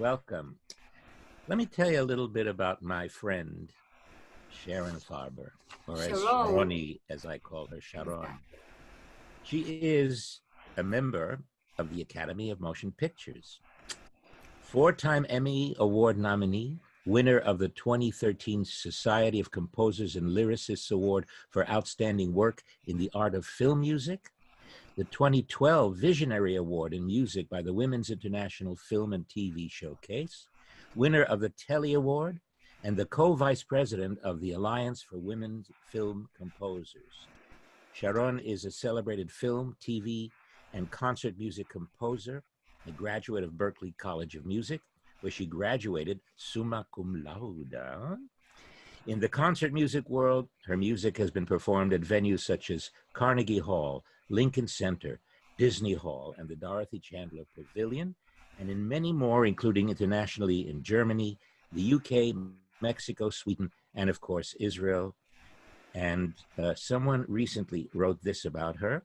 Welcome. Let me tell you a little bit about my friend, Sharon Farber, or as Sharon. Sharoni, as I call her, Sharon. She is a member of the Academy of Motion Pictures, four-time Emmy Award nominee, winner of the 2013 Society of Composers and Lyricists Award for Outstanding Work in the Art of Film Music, the 2012 Visionary Award in Music by the Women's International Film and TV Showcase, winner of the Telly Award, and the co-vice president of the Alliance for Women Film Composers. Sharon is a celebrated film, TV, and concert music composer, a graduate of Berklee College of Music, where she graduated summa cum laude. In the concert music world, her music has been performed at venues such as Carnegie Hall, Lincoln Center, Disney Hall, and the Dorothy Chandler Pavilion, and in many more, including internationally in Germany, the UK, Mexico, Sweden, and of course, Israel. And someone recently wrote this about her.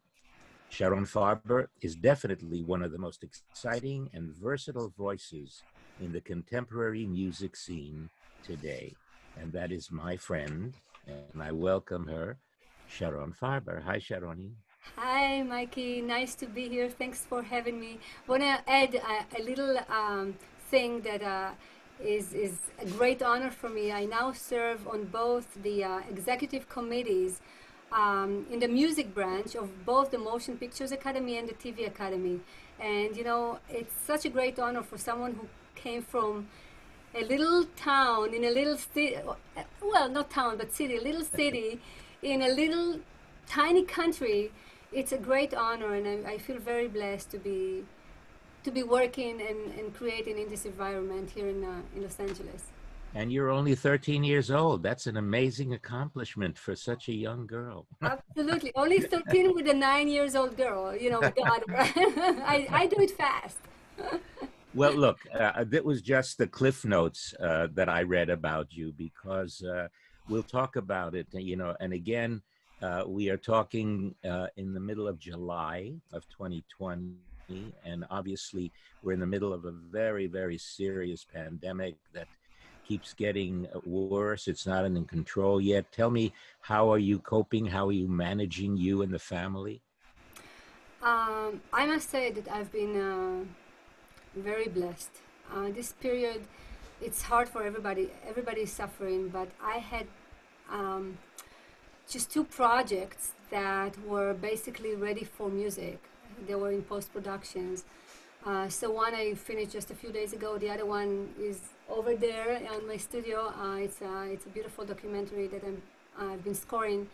Sharon Farber is definitely one of the most exciting and versatile voices in the contemporary music scene today. And that is my friend, and I welcome her, Sharon Farber. Hi, Sharoni. Hi, Mikey. Nice to be here. Thanks for having me. Want to add a little thing that is a great honor for me. I now serve on both the executive committees in the music branch of both the Motion Pictures Academy and the TV Academy. And it's such a great honor for someone who came from a little town in a little city, well, not town, but city, little city in a little tiny country. It's a great honor, and I feel very blessed to be working and creating in this environment here in Los Angeles. And you're only 13 years old. That's an amazing accomplishment for such a young girl. Absolutely, only 13 with a 9 years old girl, with the other. I do it fast. Well, look, that was just the cliff notes that I read about you because we'll talk about it, and again, we are talking in the middle of July of 2020, and obviously we're in the middle of a very, very serious pandemic that keeps getting worse. It's not in control yet. Tell me, how are you coping? How are you managing, you and the family? I must say that I've been very blessed. This period, it's hard for everybody. Everybody is suffering, but I had um, just two projects that were basically ready for music. They were in post productions. So one I finished just a few days ago. The other one is over there on my studio. It's a beautiful documentary that I've been scoring.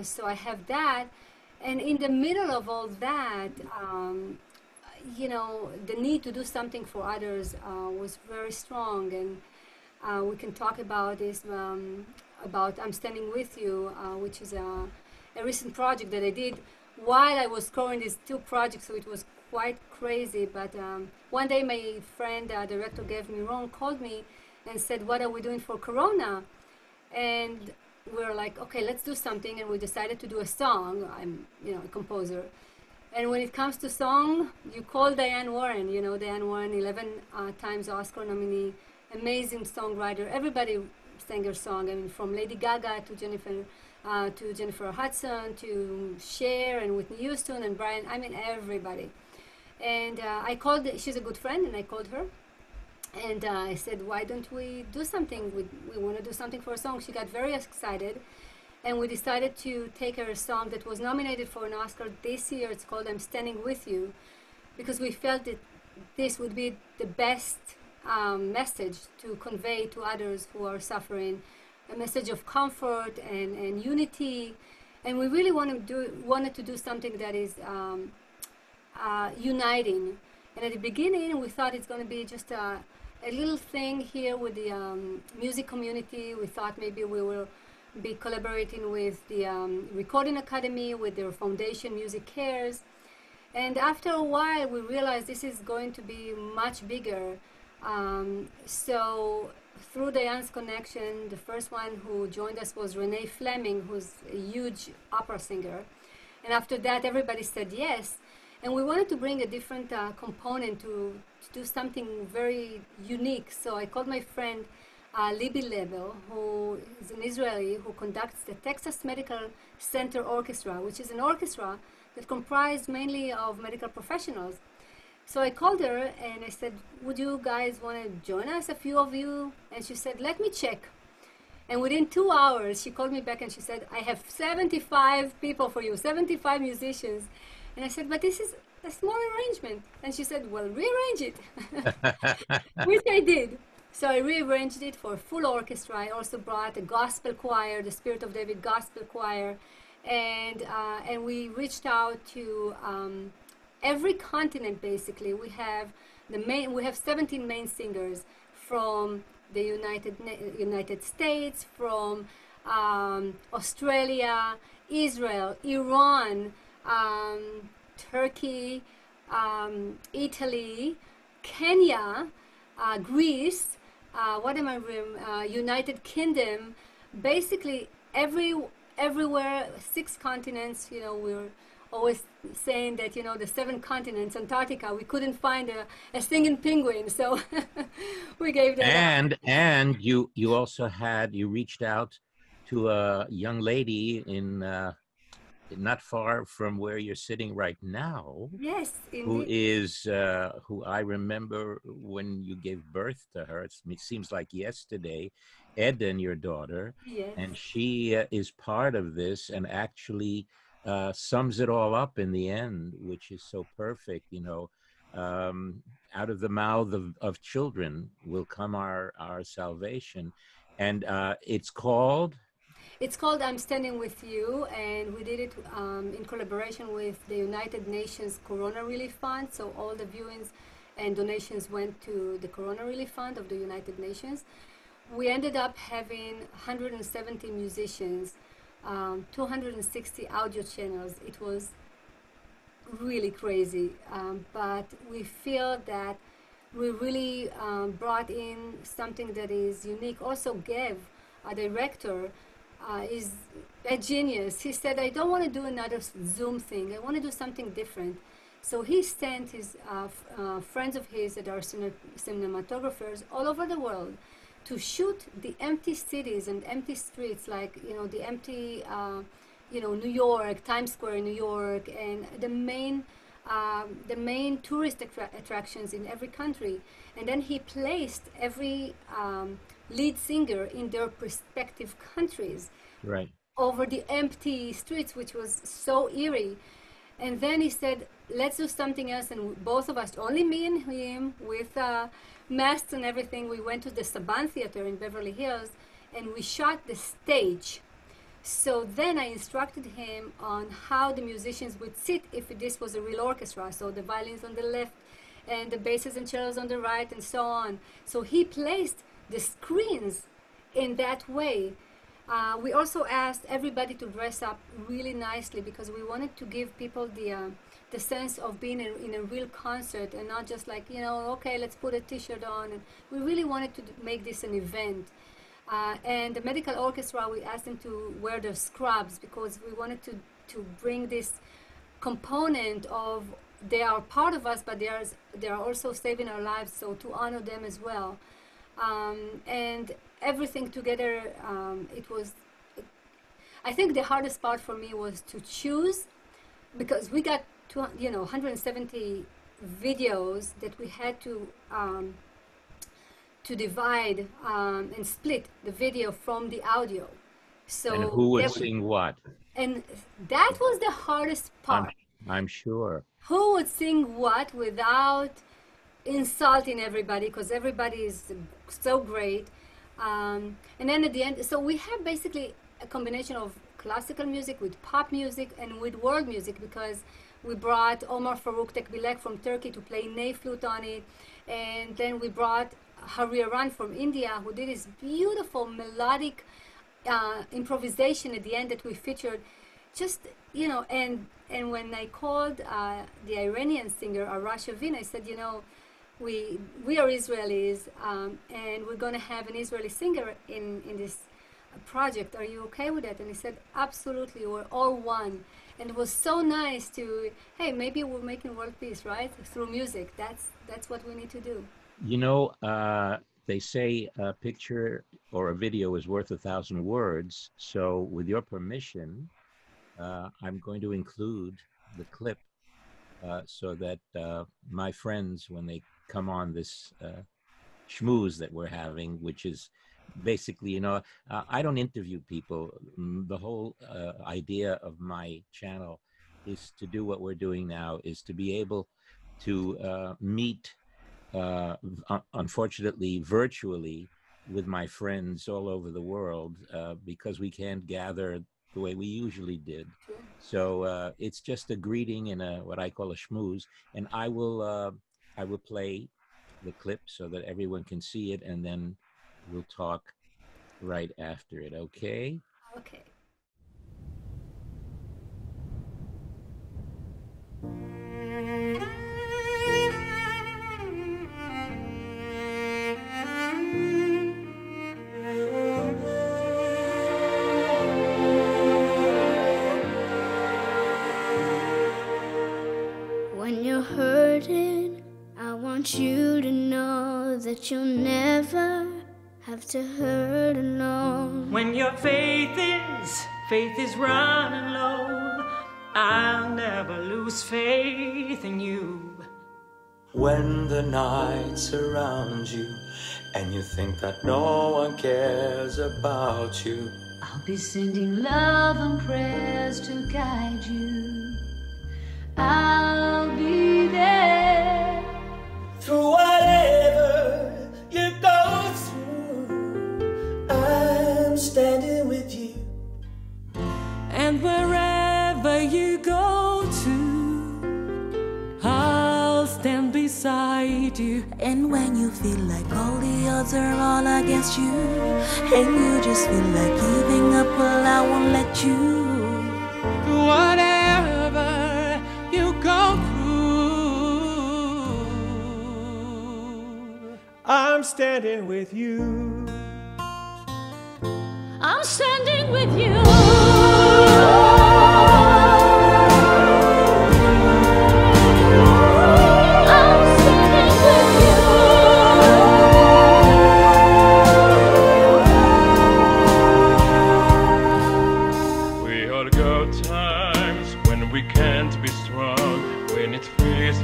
So I have that, and in the middle of all that, the need to do something for others was very strong, and we can talk about this about I'm Standing With You, which is a recent project that I did while I was scoring these two projects, so it was quite crazy. But one day my friend, director Gav Miron, called me and said, "What are we doing for Corona?" And we were like, "Okay, let's do something." And we decided to do a song. I'm, a composer. And when it comes to song, you call Diane Warren. Diane Warren, 11 times Oscar nominee, amazing songwriter. Everybody sang her song. I mean, from Lady Gaga to Jennifer Hudson to Cher and Whitney Houston and Brian. I mean, everybody. And I called. She's a good friend, and I called her. And I said, "Why don't we do something? We want to do something for a song." She got very excited. And we decided to take her song that was nominated for an Oscar this year. It's called I'm Standing With You, because we felt that this would be the best message to convey to others who are suffering, a message of comfort and unity. And we really wanted to do something that is uniting. And at the beginning, we thought it's going to be just a little thing here with the music community. We thought maybe we will be collaborating with the Recording Academy, with their foundation, Music Cares. And after a while, we realized this is going to be much bigger. So through Diane's connection, the first one who joined us was Renee Fleming, who's a huge opera singer. And after that, everybody said yes. And we wanted to bring a different component to do something very unique. So I called my friend Libby Lebel, who is an Israeli who conducts the Texas Medical Center Orchestra, which is an orchestra that comprised mainly of medical professionals. So I called her and I said, would you guys want to join us, a few of you? And she said, let me check. And within 2 hours, she called me back and she said, I have 75 people for you, 75 musicians. And I said, but this is a small arrangement. And she said, well, rearrange it, which I did. So I rearranged it for a full orchestra. I also brought a gospel choir, the Spirit of David Gospel Choir. And we reached out to every continent, basically. We have 17 main singers from the United States, from Australia, Israel, Iran, Turkey, Italy, Kenya, Greece, United Kingdom, basically everywhere, 6 continents. You know, we're always saying that, you know, the 7 continents, Antarctica, we couldn't find a singing penguin, so we gave that up. And you also reached out to a young lady in not far from where you're sitting right now. Yes, Who indeed. is who I remember when you gave birth to her. It seems like yesterday, Eden, your daughter, Yes. and she is part of this and actually sums it all up in the end, which is so perfect. You know, out of the mouth of children will come our salvation, and it's called. It's called I'm Standing With You, and we did it in collaboration with the United Nations Corona Relief Fund. So all the viewings and donations went to the Corona Relief Fund of the United Nations. We ended up having 170 musicians, 260 audio channels. It was really crazy, but we feel that we really brought in something that is unique. Also, Gav, our director, is a genius. He said, I don't want to do another Zoom thing. I want to do something different. So he sent his friends of his that are cinematographers all over the world to shoot the empty cities and empty streets, like, you know, the empty, New York, Times Square in New York, and the main tourist attractions in every country. And then he placed every lead singer in their respective countries, Right. over the empty streets, which was so eerie. And then he said, let's do something else. And both of us, only me and him, with masks and everything, we went to the Saban Theater in Beverly Hills and we shot the stage. So then I instructed him on how the musicians would sit if this was a real orchestra. So the violins on the left and the basses and cellos on the right and so on. So he placed the screens in that way. We also asked everybody to dress up really nicely because we wanted to give people the sense of being in a real concert and not just like, okay, let's put a t-shirt on. And we really wanted to make this an event. And the medical orchestra, we asked them to wear their scrubs because we wanted to bring this component of they are part of us, but they are also saving our lives, so to honor them as well. And everything together, it was, I think the hardest part for me was to choose, because we got 170 videos that we had to divide and split the video from the audio. So and who would sing what? And that was the hardest part. I'm sure. Who would sing what without insulting everybody, because everybody is so great. And then at the end, so we have basically a combination of classical music with pop music and with world music, because we brought Omar Farouk Tekbilek from Turkey to play ney flute on it, and then we brought Hari Aran from India, who did this beautiful melodic improvisation at the end that we featured. Just, and when I called the Iranian singer Arash Avin, I said, we are Israelis, and we're going to have an Israeli singer in this project. Are you okay with that? And he said, absolutely, we're all one. And it was so nice to, hey, maybe we're making world peace, right? Through music. That's what we need to do. You know, they say a picture or a video is worth 1,000 words. So, with your permission, I'm going to include the clip so that my friends, when they come on this schmooze that we're having, which is basically, you know, I don't interview people. The whole idea of my channel is to do what we're doing now, is to be able to meet, unfortunately, virtually with my friends all over the world because we can't gather the way we usually did. So it's just a greeting and what I call a schmooze, and I will play the clip so that everyone can see it, and then we'll talk right after it. Okay? Okay. When you're hurting, I want you to know that you'll never have to hurt alone. When your faith is running low, I'll never lose faith in you. When the night surrounds you and you think that no one cares about you, I'll be sending love and prayers to guide you. I'll be there. through whatever you go through, I'm standing with you. And wherever you go to, I'll stand beside you. And when you feel like all the odds are all against you, and you just feel like giving up, well, I won't let you. Whatever you go through, I'm standing with you. I'm standing with you. I'm standing with you. We all got times when we can't be strong, when it feels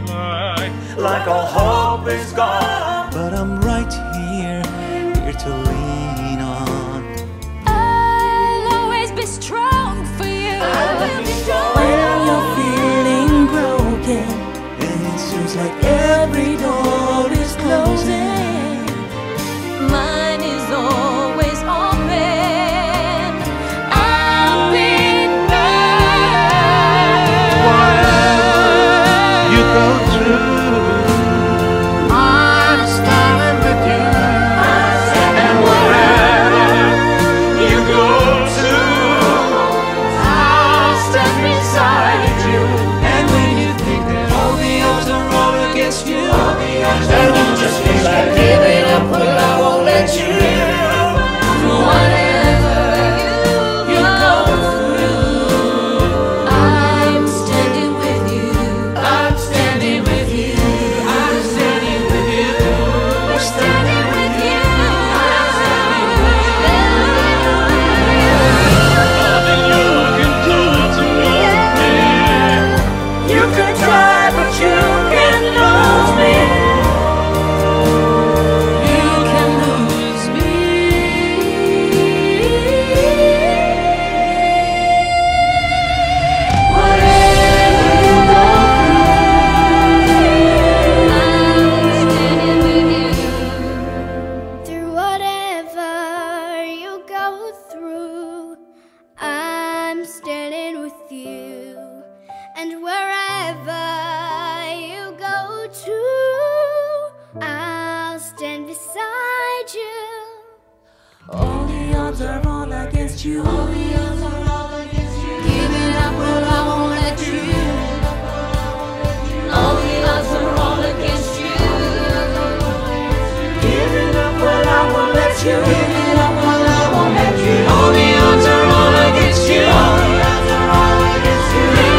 Like all hope is gone, but I'm right here to lean on. I'll always be strong for you. When you're feeling broken, And it seems like every door is closing, Mine is always open. I'll be there. you go through, I'm standing with you. And wherever you go to, I'll stand beside you. and when you think that all the odds are all against you, And you just feel like giving up, well, I won't let you. Whatever you go through, I'm standing with you. I'm standing with you. I'm standing with you. We're standing with you. You can try, but you can lose me. You can lose me. Whatever you go through, I'm standing with you. Through whatever you go through, I'm standing with you. And wherever you go to, I'll stand beside you. all the odds are all against you. Giving up, well, I won't let you. All the odds are all against you. Giving up, well, I won't let you. Giving up, well, I won't let you. All the odds are all against you. All the odds are all against you.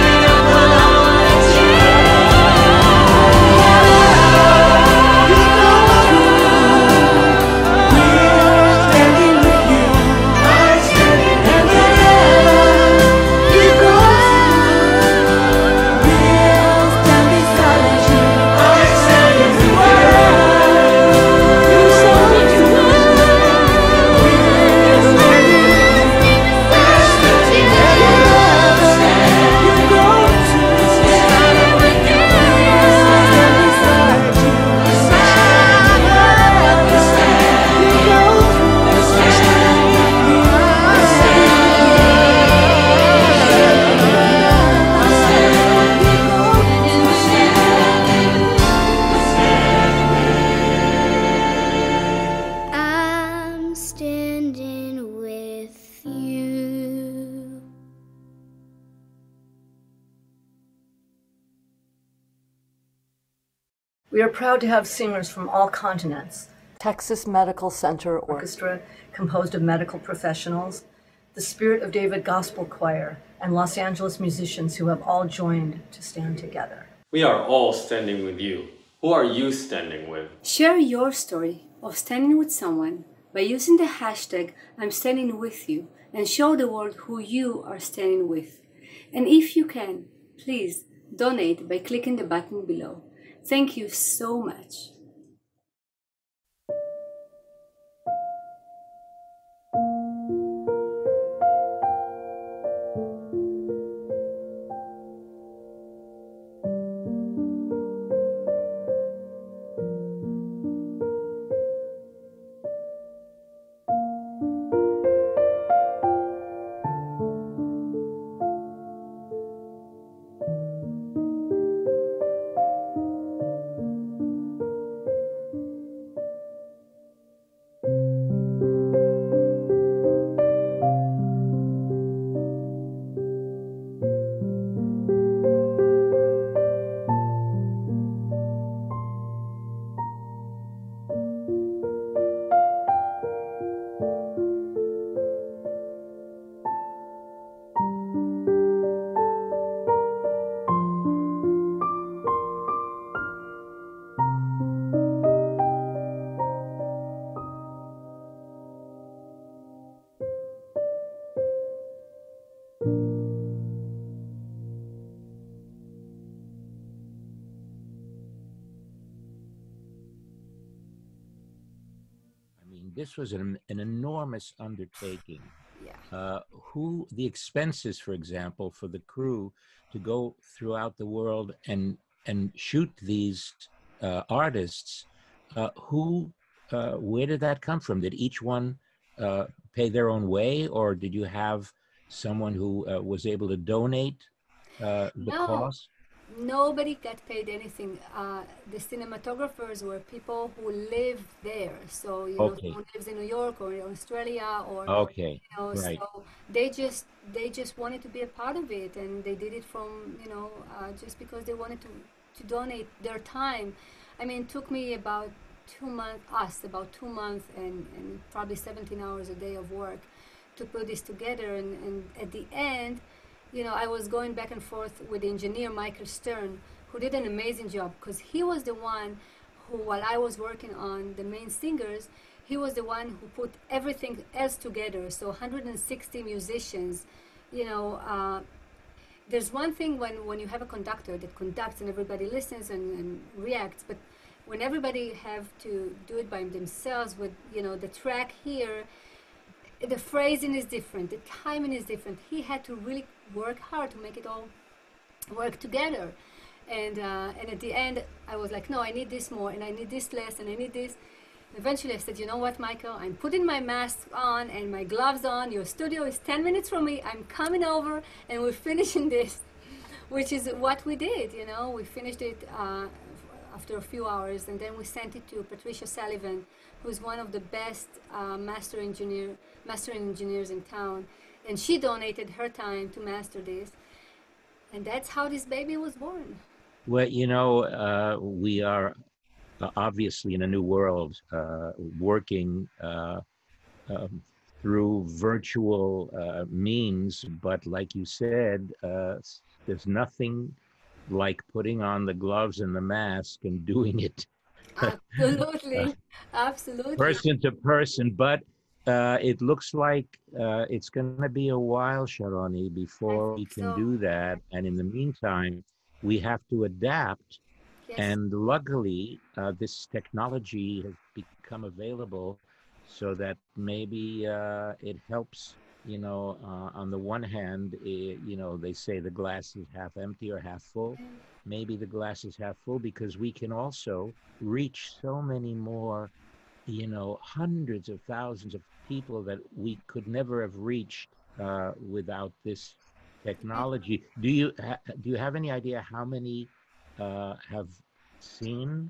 We are proud to have singers from all continents. Texas Medical Center Orchestra, composed of medical professionals, the Spirit of David Gospel Choir, and Los Angeles musicians who have all joined to stand together. We are all standing with you. Who are you standing with? Share your story of standing with someone by using the hashtag I'm standing with you and show the world who you are standing with. And if you can, please donate by clicking the button below. Thank you so much. This was an enormous undertaking. Yeah. Who the expenses, for example, for the crew to go throughout the world and shoot these artists? Where did that come from? Did each one pay their own way, or did you have someone who was able to donate the cost? Nobody got paid anything. The cinematographers were people who live there. So, you know, someone lives in New York or in Australia or, you know, right. So they just wanted to be a part of it, and they did it from, you know, just because they wanted to donate their time. I mean, it took me about 2 months and probably 17 hours a day of work to put this together. And at the end, you know, I was going back and forth with the engineer, Michael Stern, who did an amazing job, because he was the one who, while I was working on the main singers, he was the one who put everything else together. So 160 musicians, you know, there's one thing when you have a conductor that conducts and everybody listens and reacts, but when everybody have to do it by themselves with, you know, the track here, the phrasing is different, the timing is different. He had to really work hard to make it all work together. And at the end, I was like, no, I need this more, and I need this less, and I need this. Eventually, I said, you know what, Michael? I'm putting my mask on and my gloves on. Your studio is 10 minutes from me. I'm coming over, and we're finishing this, which is what we did, you know. We finished it after a few hours, and then we sent it to Patricia Sullivan, who's one of the best mastering engineers in town, and she donated her time to master this, and that's how this baby was born. Well, you know, we are obviously in a new world, working through virtual means, but like you said, there's nothing like putting on the gloves and the mask and doing it absolutely person to person. But it looks like it's going to be a while, Sharoni, before we can do that, and in the meantime we have to adapt. Yes. And luckily this technology has become available so that maybe it helps, you know, on the one hand, you know, they say the glass is half empty or half full. Maybe the glass is half full because we can also reach so many more, you know, hundreds of thousands of people that we could never have reached without this technology. Do you have any idea how many have seen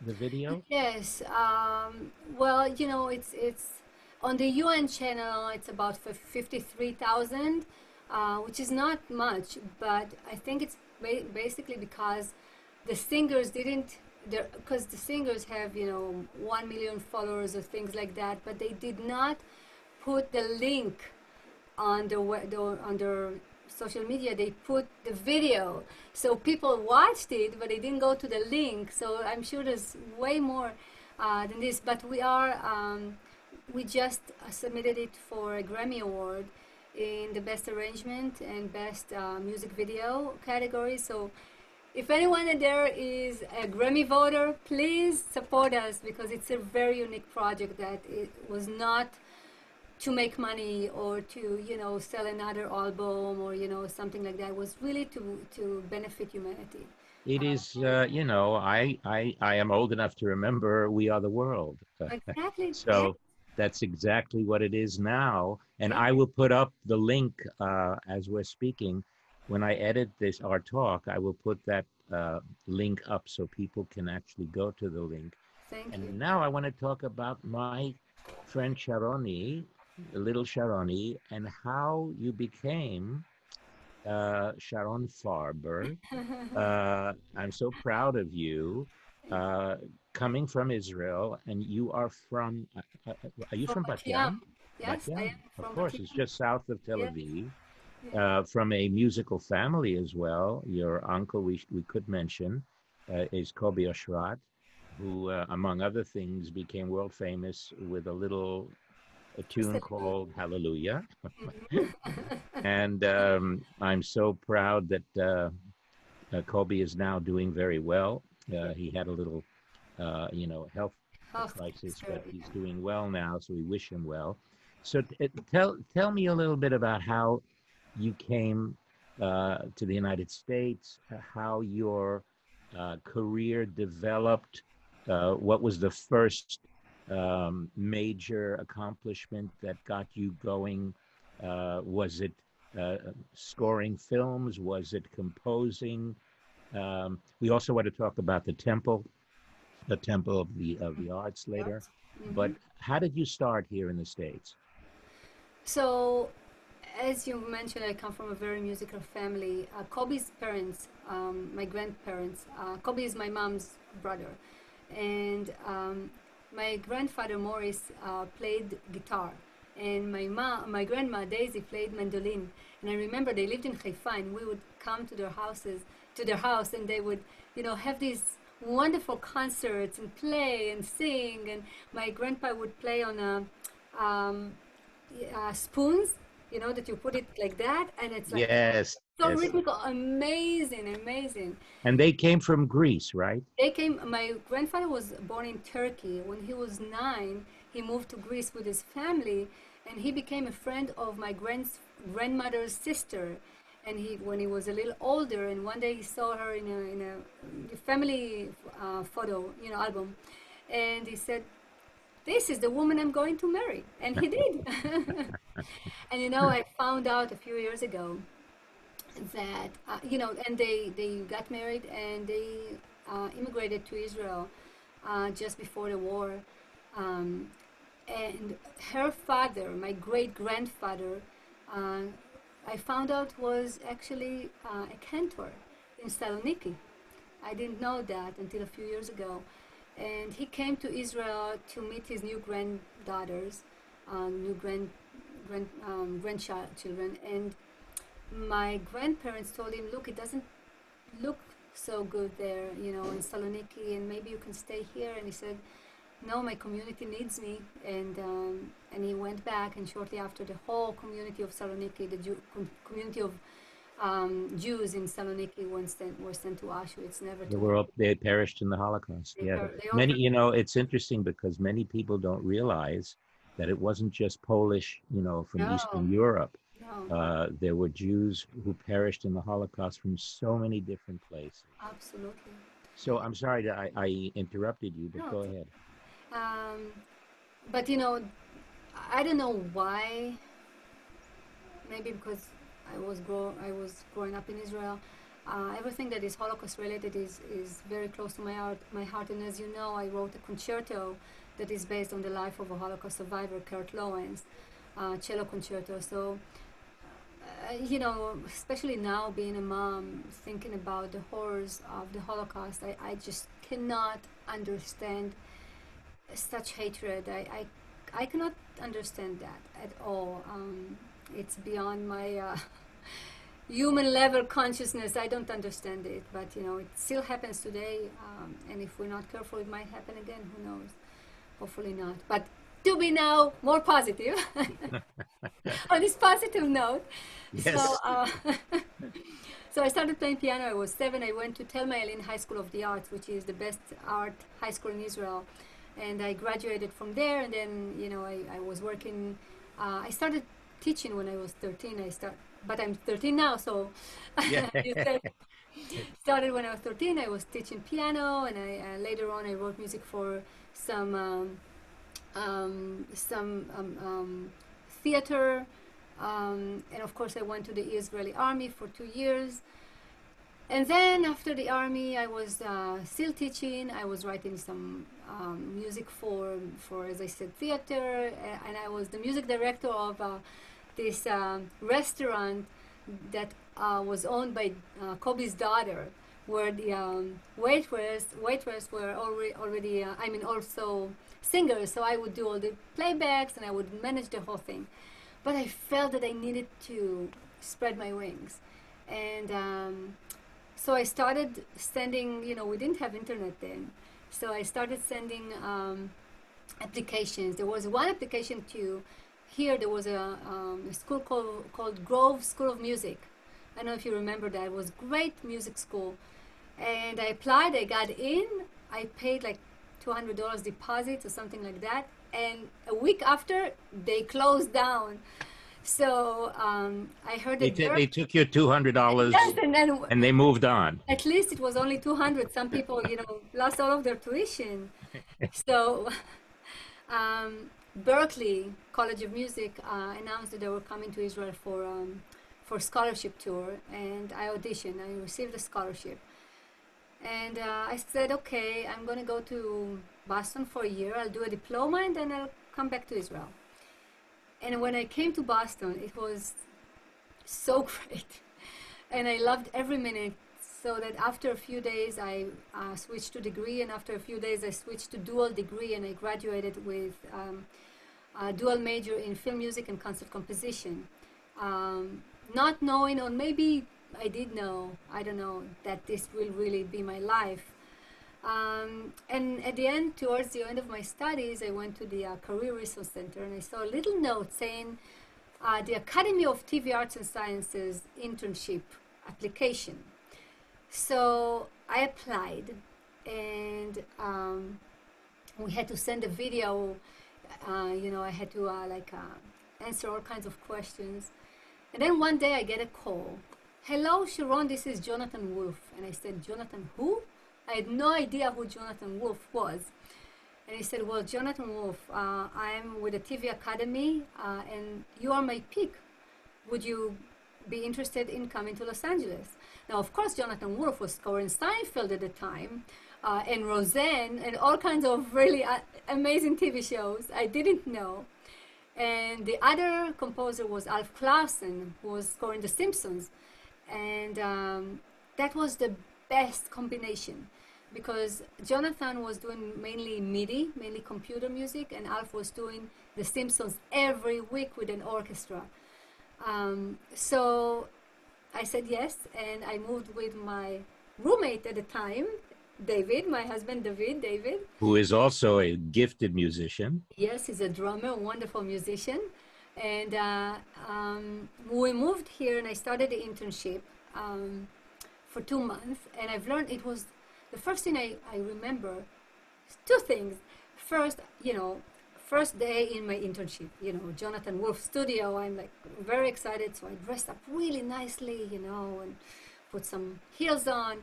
the video? Yes. Well, you know, it's on the UN channel. It's about 53,000, which is not much, but I think it's basically because the singers didn't because the singers have 1 million followers or things like that, but they did not put the link on their social media. They put the video, so people watched it, but they didn't go to the link. So I'm sure there's way more than this. But we just submitted it for a Grammy Award in the best arrangement and best music video category. So if anyone in there is a Grammy voter, please support us, because it's a very unique project that it was not to make money or to sell another album or something like that. It was really to benefit humanity. It is, I am old enough to remember We Are the World. Exactly. So that's exactly what it is now. And Yeah. I will put up the link as we're speaking. When I edit our talk, I will put that link up so people can actually go to the link. Thank and you. now I want to talk about my friend Sharoni, little Sharoni, and how you became Sharon Farber. I'm so proud of you. Coming from Israel, and you are from, are you from Bat Yam? Yes, Bat I Yam, am from of course, Bat it's Yam. just south of Tel Yes. Aviv. Yeah. From a musical family as well. Your uncle, we could mention, is Kobi Oshrat, who, among other things, became world famous with a tune called Hallelujah. And I'm so proud that Kobe is now doing very well. He had a little, health crisis, but he's doing well now, so we wish him well. So tell me a little bit about how you came to the United States, how your career developed, what was the first major accomplishment that got you going? Was it scoring films? Was it composing? We also want to talk about the temple of the arts later. Mm-hmm. But how did you start here in the States? So, as you mentioned, I come from a very musical family. Kobe's parents, my grandparents, Kobe is my mom's brother, and my grandfather Morris played guitar, and my grandma Daisy played mandolin. And I remember they lived in Haifa, and we would come to their house, and they would, have these wonderful concerts and play and sing. And my grandpa would play on spoons, that you put it like that, and it's like Yes, so yes. rhythmical, amazing. And they came from Greece, right? My grandfather was born in Turkey. When he was 9, he moved to Greece with his family, and he became a friend of my grandmother's sister. And when he was a little older, and one day he saw her in a family photo, album, and he said, "This is the woman I'm going to marry," and he did. And I found out a few years ago that and they got married, and they immigrated to Israel just before the war. And her father, my great grandfather, I found out was actually a cantor in Saloniki. I didn't know that until a few years ago. And he came to Israel to meet his new granddaughters, grandchildren. And my grandparents told him, "Look, it doesn't look so good there, in Saloniki, and maybe you can stay here." And he said, "No, my community needs me." And he went back, and shortly after, the whole community of Saloniki, the community of Jews in Saloniki were sent to Auschwitz, never to. They perished in the Holocaust. It's interesting because many people don't realize that it wasn't just Polish, from Eastern Europe. No. There were Jews who perished in the Holocaust from so many different places. Absolutely. So I'm sorry that I interrupted you, but go ahead. But I don't know why. Maybe because I was growing up in Israel. Everything that is Holocaust related is very close to my heart. And as you know, I wrote a concerto that is based on the life of a Holocaust survivor, Kurt Lowens, cello concerto. So, especially now being a mom, thinking about the horrors of the Holocaust, I just cannot understand such hatred. I cannot understand that at all. It's beyond my human level consciousness. I don't understand it, but you know, it still happens today, and if we're not careful, it might happen again. Who knows? Hopefully not. But to be now more positive on this positive note. Yes. So I started playing piano. I was 7. I went to Tel Mailin High School of the Arts, which is the best art high school in Israel, and I graduated from there. And then, you know, I was working. I started teaching when I was 13. But I'm 13 now, so Yeah. you said started when I was 13. I was teaching piano, and I later on I wrote music for some theater, and of course I went to the Israeli army for 2 years. And then after the army, I was still teaching. I was writing some music for, as I said, theater, and I was the music director of this restaurant that was owned by Kobe's daughter, where the waitress were already also singers. So I would do all the playbacks and I would manage the whole thing. But I felt that I needed to spread my wings, and so I started sending. You know, we didn't have internet then, so I started sending applications. There was one application to. Here there was a school called Grove School of Music. I don't know if you remember that. It was great music school. And I applied, I got in, I paid like $200 deposit or something like that. And a week after, they closed down. So I heard that they took your $200 yes, and they moved on. At least it was only 200. Some people, you know, lost all of their tuition. So Berkeley College of Music announced that they were coming to Israel for scholarship tour, and I auditioned. I received a scholarship, and I said, okay, I'm going to go to Boston for a year. I'll do a diploma, and then I'll come back to Israel. And when I came to Boston, it was so great, and I loved every minute. So that after a few days, I switched to degree, and after a few days, I switched to dual degree, and I graduated with a dual major in film music and concert composition. Not knowing, or maybe I did know, I don't know, that this will really be my life. And at the end, towards the end of my studies, I went to the Career Resource Center, and I saw a little note saying the Academy of TV Arts and Sciences internship application. So I applied, and we had to send a video. You know, I had to answer all kinds of questions. And then one day I get a call. Hello, Sharon, this is Jonathan Wolf. And I said, Jonathan who? I had no idea who Jonathan Wolf was. And he said, well, Jonathan Wolf, I'm with the TV Academy, and you are my pick. Would you be interested in coming to Los Angeles? Now, of course, Jonathan Wolf was scoring Seinfeld at the time, and Roseanne, and all kinds of really amazing TV shows I didn't know. And the other composer was Alf Clausen, who was scoring The Simpsons. And that was the best combination, because Jonathan was doing mainly MIDI, mainly computer music, and Alf was doing The Simpsons every week with an orchestra. So I said yes, and I moved with my roommate at the time, David, my husband David. Who is also a gifted musician. Yes, he's a drummer, a wonderful musician. And we moved here, and I started the internship for 2 months. And I've learned, it was the first thing I remember, 2 things. First, first day in my internship, Jonathan Wolf studio, I'm like very excited. So I dressed up really nicely, and put some heels on.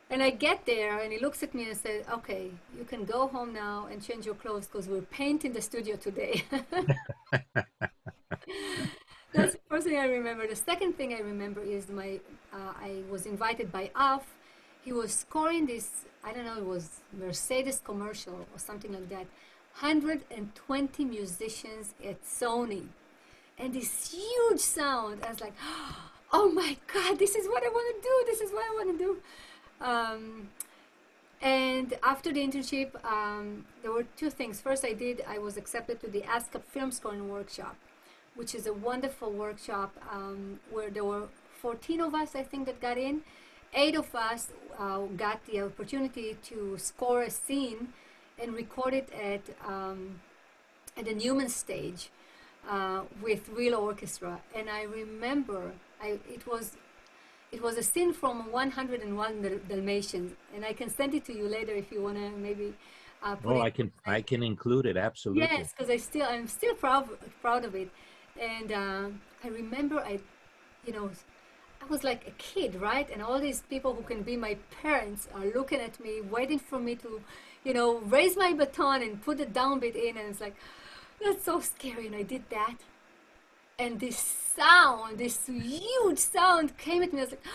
And I get there, and he looks at me and says, okay, you can go home now and change your clothes because we're painting the studio today. That's the first thing I remember. The second thing I remember is I was invited by Alf. He was scoring this, I don't know, it was Mercedes commercial or something like that. 120 musicians at Sony. And this huge sound. I was like, oh my God, this is what I want to do. This is what I want to do. And after the internship, there were two things. First, I was accepted to the ASCAP film scoring workshop, which is a wonderful workshop where there were 14 of us, I think, that got in. 8 of us got the opportunity to score a scene and record it at the Newman stage with real orchestra. And I remember it was a scene from 101 Dalmatians, and I can send it to you later if you want to maybe put it. I can include it, absolutely. Yes, because I'm still proud of it. And I remember I was like a kid, right? And all these people who can be my parents are looking at me, waiting for me to, raise my baton and put the downbeat in, and it's like, that's so scary. And I did that. And this huge sound came at me. I was like,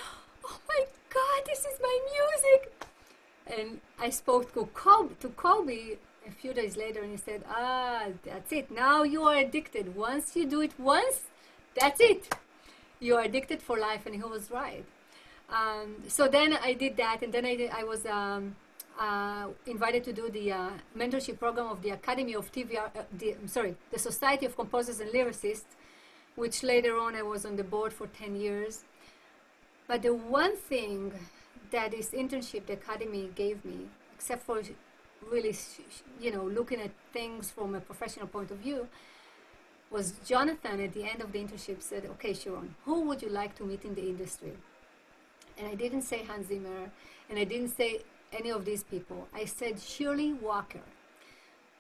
oh my God, this is my music. And I spoke to Kobe a few days later, and he said, that's it. Now you are addicted. Once you do it once, that's it. You are addicted for life. And he was right. So then I did that, and then I was invited to do the mentorship program of the Academy of TVR, the Society of Composers and Lyricists, which later on I was on the board for 10 years. But the one thing that this internship, the Academy, gave me, except for really, looking at things from a professional point of view, was Jonathan at the end of the internship said, okay, Sharon, who would you like to meet in the industry? And I didn't say Hans Zimmer, and I didn't say any of these people. I said Shirley Walker.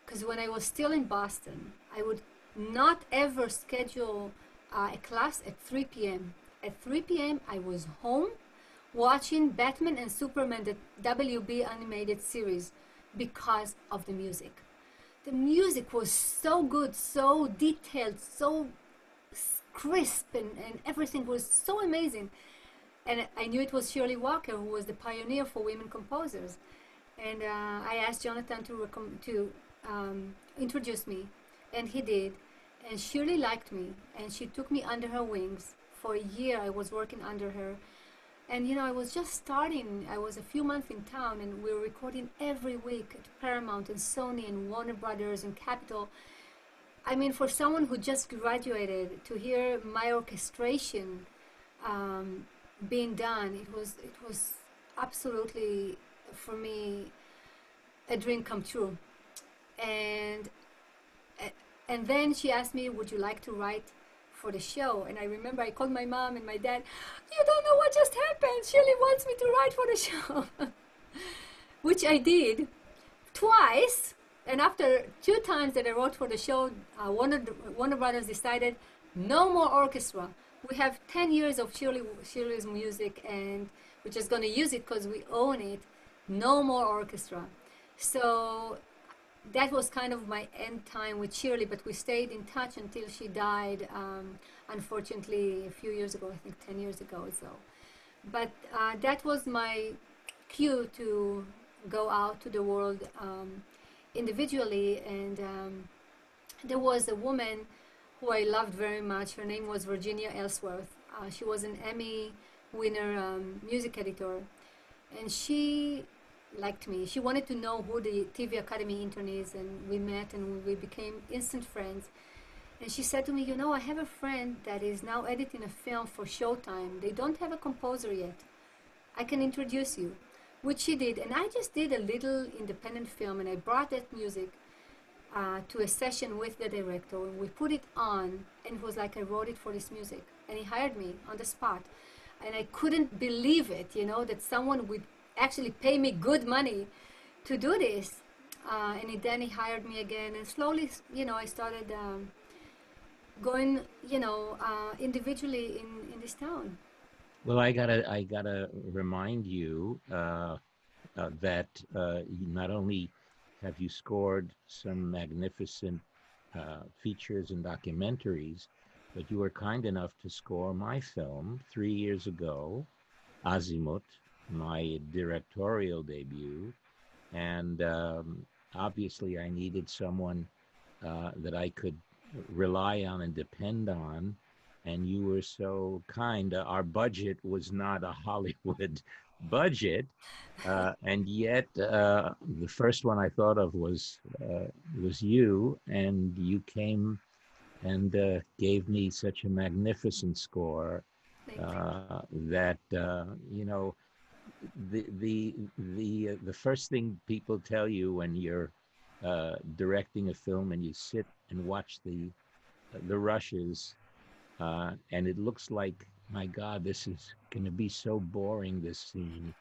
Because when I was still in Boston, I would not ever schedule a class at 3 p.m. At 3 p.m. I was home watching Batman and Superman, the WB animated series, because of the music. The music was so good, so detailed, so crisp, and everything was so amazing. And I knew it was Shirley Walker, who was the pioneer for women composers. And I asked Jonathan to introduce me, and he did. And Shirley liked me, and she took me under her wings. For a year, I was working under her. And, I was just starting. I was a few months in town, and we were recording every week at Paramount and Sony and Warner Brothers and Capitol. I mean, for someone who just graduated, to hear my orchestration being done, it was absolutely, for me, a dream come true. And then she asked me, would you like to write for the show? And I remember I called my mom and my dad. You don't know what just happened. Shirley wants me to write for the show. Which I did twice. And after 2 times that I wrote for the show, Warner Brothers decided no more orchestra. We have 10 years of Shirley's music, and we're just going to use it because we own it. No more orchestra. So that was kind of my end time with Shirley, but we stayed in touch until she died, unfortunately, a few years ago, I think 10 years ago or so. But that was my cue to go out to the world individually, and there was a woman who I loved very much. Her name was Virginia Ellsworth. She was an Emmy winner music editor, and she liked me. She wanted to know who the TV Academy intern is, and we met and we became instant friends. And she said to me, I have a friend that is now editing a film for Showtime. They don't have a composer yet. I can introduce you, which she did. And I just did a little independent film, and I brought that music to a session with the director, and we put it on, and it was like I wrote it for this music. And he hired me on the spot. And I couldn't believe it, that someone would actually pay me good money to do this. And then he hired me again, and slowly, I started going, individually in this town. Well, I gotta remind you that not only have you scored some magnificent features and documentaries, but you were kind enough to score my film 3 years ago, Azimuth, my directorial debut. And obviously I needed someone that I could rely on and depend on, and you were so kind. Our budget was not a Hollywood budget, and yet the first one I thought of was you, and you came and gave me such a magnificent score that you know, the first thing people tell you when you're directing a film and you sit and watch the rushes, and it looks like, my God, this is going to be so boring, this scene.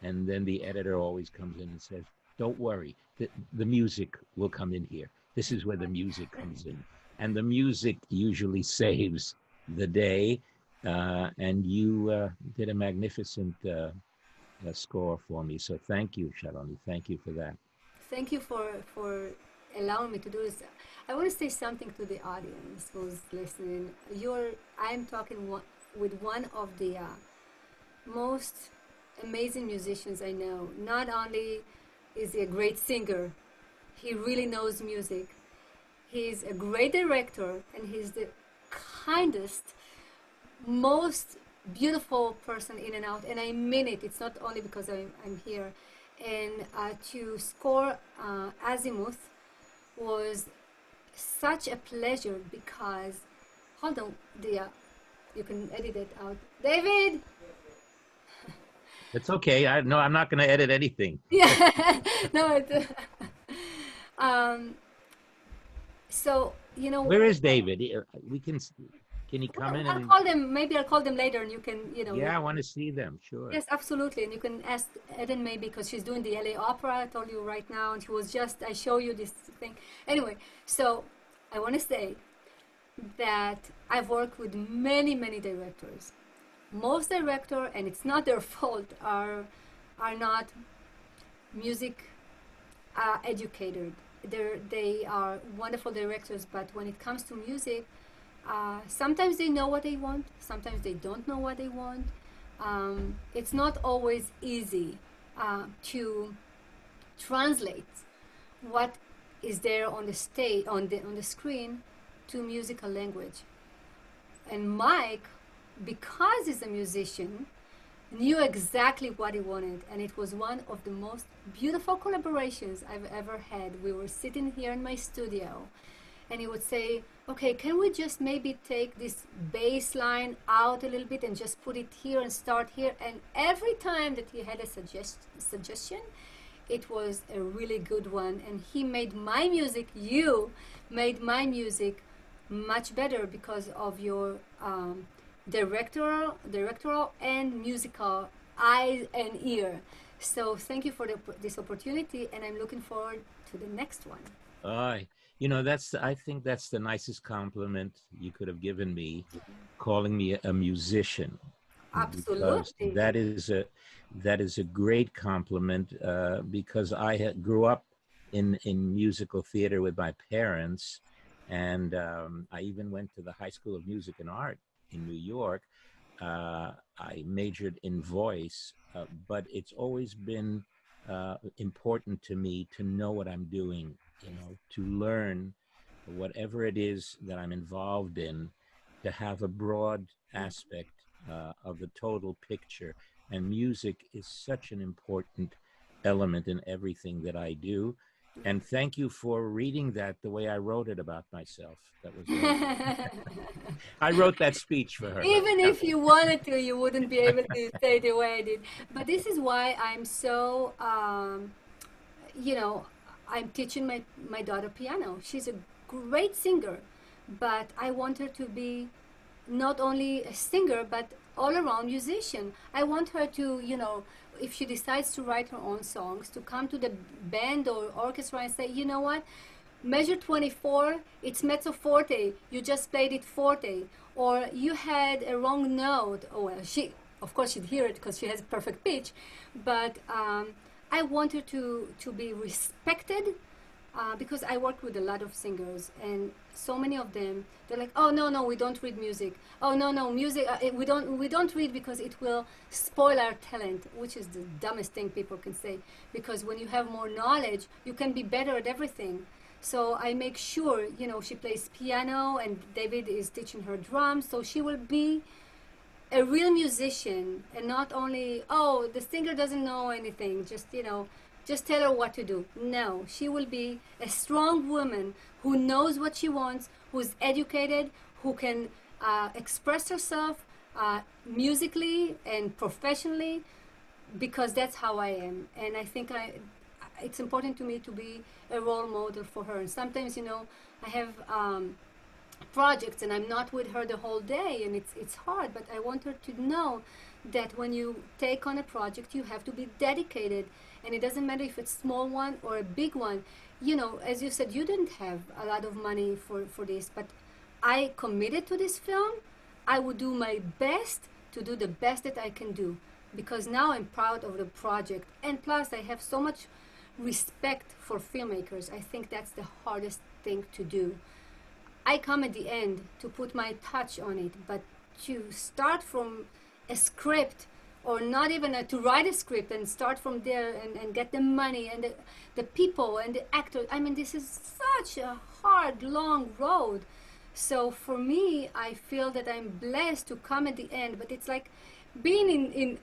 And then the editor always comes in and says, don't worry, the music will come in here. This is where the music comes in. And the music usually saves the day. And you did a magnificent score for me. So thank you, Sharon. Thank you for that. Thank you for allowing me to do this. I want to say something to the audience who's listening. I'm talking with one of the most amazing musicians I know. Not only is he a great singer, he really knows music. He's a great director, and he's the kindest, most beautiful person in and out. And I mean it. It's not only because I'm here. And to score Azimuth was such a pleasure because, hold on, you can edit it out. David! It's okay. I'm not going to edit anything. Yeah, no, so, you know. Where is David? Can he come in? I'll call them, maybe I'll call them later and you can, you know. Yeah, I want to see them, sure. Yes, absolutely. And you can ask Eden maybe because she's doing the LA Opera, I told you right now, and I show you this thing. Anyway, so I want to say that I've worked with many, many directors. Most directors, and it's not their fault, are not music educated. They are wonderful directors, but when it comes to music, sometimes they know what they want, sometimes they don't know what they want. It's not always easy to translate what is there on the stage, on the screen, to musical language. And Mike, because he's a musician, knew exactly what he wanted, and it was one of the most beautiful collaborations I've ever had. We were sitting here in my studio, and he would say, okay, can we just maybe take this bass line out a little bit and just put it here and start here? And every time that he had a suggestion, it was a really good one. And he made my music, you made my music much better because of your directorial and musical eye and ear. So thank you for this opportunity, and I'm looking forward to the next one. You know, I think that's the nicest compliment you could have given me, calling me a musician. Absolutely. That is a great compliment because I grew up in musical theater with my parents, and I even went to the High School of Music and Art in New York. I majored in voice, but it's always been important to me to know what I'm doing, you know, to learn whatever it is that I'm involved in, to have a broad aspect of the total picture. And music is such an important element in everything that I do. And thank you for reading that the way I wrote it about myself. That was I wrote that speech for her. Even if you wanted to, you wouldn't be able to say the way I did. But this is why I'm so, you know, I'm teaching my daughter piano. She's a great singer, but I want her to be not only a singer, but all-around musician. I want her to, you know, if she decides to write her own songs, to come to the band or orchestra and say, you know what, measure 24, it's mezzo forte, you just played it forte, or you had a wrong note. Oh, well, of course she'd hear it because she has perfect pitch, but I want her to be respected because I work with a lot of singers, and so many of them, they're like, oh no, we don't read music. Oh no, music we don't read because it will spoil our talent, which is the dumbest thing people can say. Because when you have more knowledge, you can be better at everything. So I make sure, you know, she plays piano, and David is teaching her drums, so she will be a real musician, and not only, oh, the singer doesn't know anything, just, just tell her what to do. No, she will be a strong woman who knows what she wants, who's educated, who can express herself musically and professionally, because that's how I am. And I think it's important to me to be a role model for her. And sometimes, I have projects and I'm not with her the whole day, and it's hard, but I want her to know that when you take on a project, you have to be dedicated, and it doesn't matter if it's a small one or a big one. As you said, you didn't have a lot of money for this, but I committed to this film. I would do my best to do the best that I can do, because now I'm proud of the project, and plus I have so much respect for filmmakers. I think that's the hardest thing to do. I come at the end to put my touch on it, but to start from a script, or not even to write a script and start from there and get the money and the people and the actors, I mean, this is such a hard, long road. So for me, I feel that I'm blessed to come at the end, but it's like being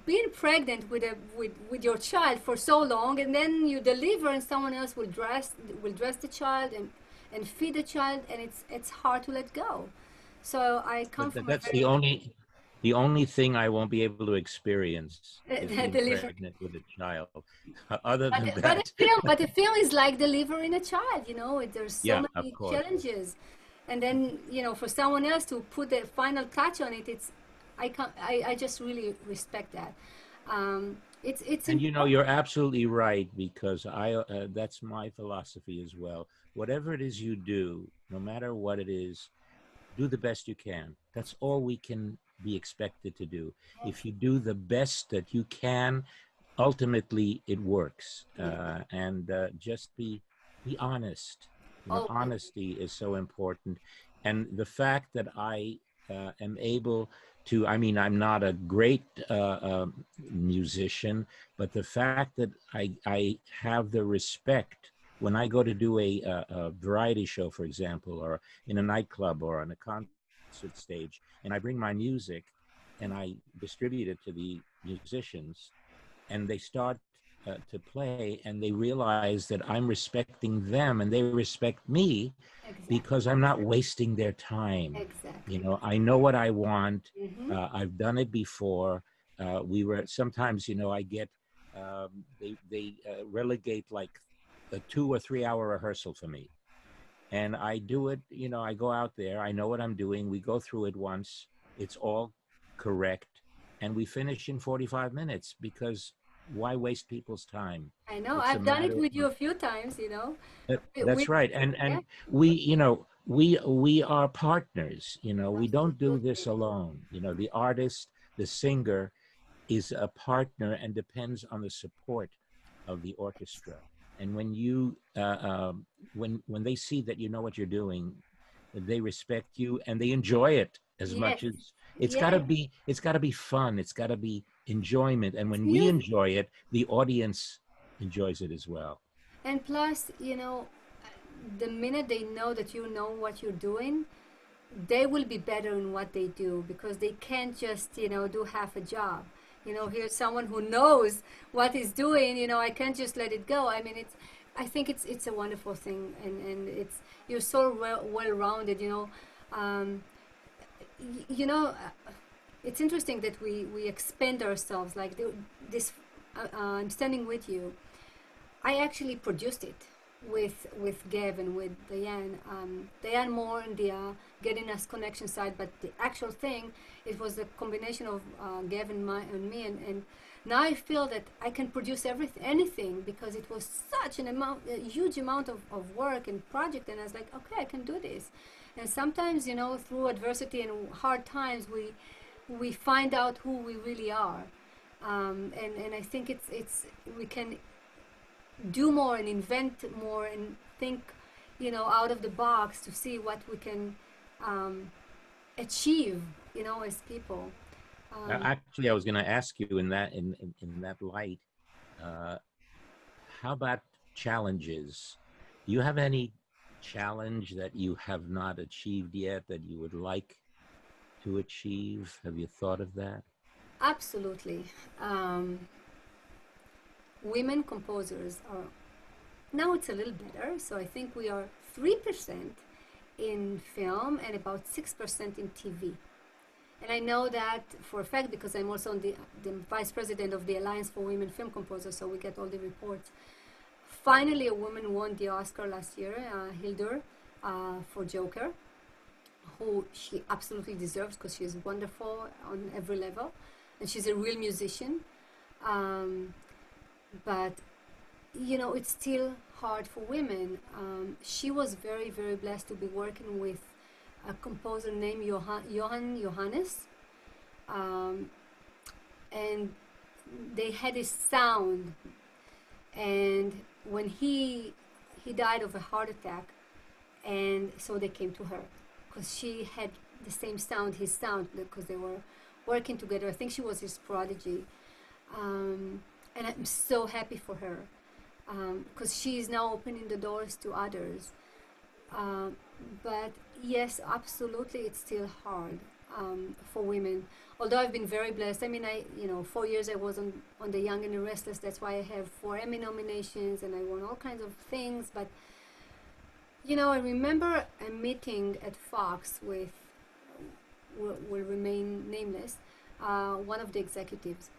being pregnant with your child for so long, and then you deliver and someone else will dress the child and feed the child, and it's hard to let go. So I come from That's the only thing I won't be able to experience is being pregnant with a child. Other than that, but the film is like delivering a child. There's so many challenges, and then for someone else to put the final touch on it, I just really respect that. It's and you're absolutely right, because that's my philosophy as well. Whatever it is you do, no matter what it is, do the best you can. That's all we can be expected to do. If you do the best that you can, ultimately it works. And just be honest. Honesty is so important. And the fact that I am able to, I mean, I'm not a great musician, but the fact that I have the respect when I go to do a variety show, for example, or in a nightclub or on a concert stage, and I bring my music and I distribute it to the musicians, and they start to play, and they realize that I'm respecting them and they respect me, because I'm not wasting their time. Exactly. I know what I want. I've done it before. Sometimes, I get, they relegate like a 2 or 3 hour rehearsal for me. And I do it, I go out there, I know what I'm doing. We go through it once, it's all correct, and we finish in 45 minutes, because why waste people's time? I know, I've done it with you a few times, That's right. And we are partners, we don't do this alone. The artist, the singer is a partner and depends on the support of the orchestra. And when you when they see that you know what you're doing, they respect you and they enjoy it as much as it's got to be fun. It's got to be enjoyment. And when we enjoy it, the audience enjoys it as well. And plus, the minute they know that you know what you're doing, they will be better in what they do, because they can't just, do half a job. Here's someone who knows what he's doing, I can't just let it go. I mean, I think it's a wonderful thing, and you're so well-rounded, it's interesting that we expand ourselves, like this, I'm standing with you. I actually produced it with Gav and with Diane. Diane more on the Getting Us Connection side, but the actual thing, it was a combination of Gav and me, and now I feel that I can produce anything, because it was such a huge amount of work and project, and I was like, okay, I can do this. And sometimes, through adversity and hard times, we find out who we really are, and I think we can do more and invent more and think, out of the box to see what we can achieve, as people. Actually, I was going to ask you in that light, how about challenges? Do you have any challenge that you have not achieved yet that you would like to achieve? Have you thought of that? Absolutely. Women composers are, now it's a little better, so I think we are 3% in film and about 6% in TV. And I know that for a fact because I'm also the vice president of the Alliance for Women Film Composers, so we get all the reports. Finally, a woman won the Oscar last year, Hildur, for Joker, who she absolutely deserves because she's wonderful on every level, and she's a real musician. But you know, it's still hard for women. She was very, very blessed to be working with a composer named Johann Johannes, and they had this sound. And when he died of a heart attack, and so they came to her because she had the same sound, his sound, because they were working together. I think she was his prodigy, and I'm so happy for her because she is now opening the doors to others. But yes, absolutely, it's still hard for women. Although I've been very blessed. I mean, 4 years I was on The Young and the Restless. That's why I have 4 Emmy nominations, and I won all kinds of things. But you know, I remember a meeting at Fox with, will remain nameless, one of the executives.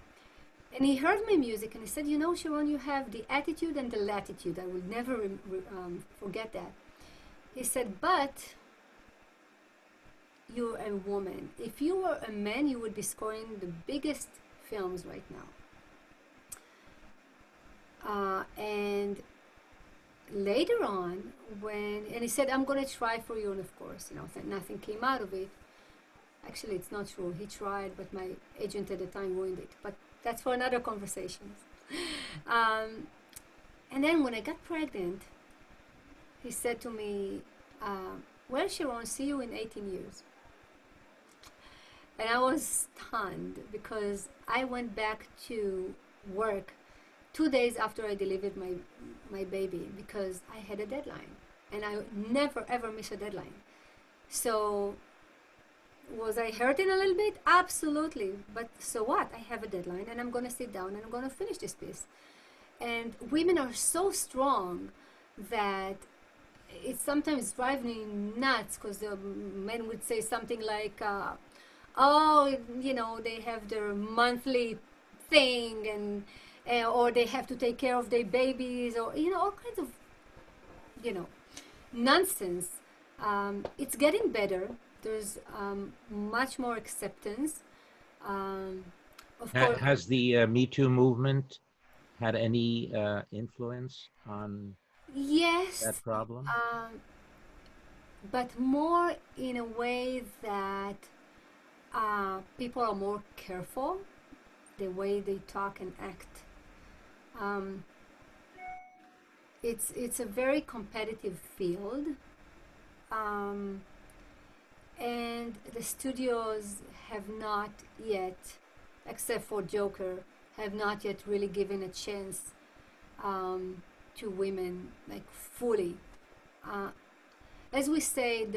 And he heard my music and he said, you know, Sharon, you have the attitude and the latitude. I will never forget that. He said, but you're a woman. If you were a man, you would be scoring the biggest films right now. And later on, and he said, I'm going to try for you. And of course, you know, nothing came out of it. Actually, it's not true. He tried, but my agent at the time ruined it. But that's for another conversation. And then when I got pregnant, he said to me, well, Sharon, see you in 18 years. And I was stunned because I went back to work 2 days after I delivered my baby because I had a deadline. And I never, ever miss a deadline. So was I hurting a little bit? Absolutely. But so what? I have a deadline and I'm going to sit down and I'm going to finish this piece. And women are so strong that it sometimes drives me nuts because the men would say something like, oh, you know, they have their monthly thing and or they have to take care of their babies or, you know, all kinds of, you know, nonsense. It's getting better. There's much more acceptance. Of course, has the Me Too movement had any influence on that problem? But more in a way that people are more careful the way they talk and act. It's a very competitive field. And the studios have not yet, except for Joker, have not yet really given a chance to women, like fully. As we say,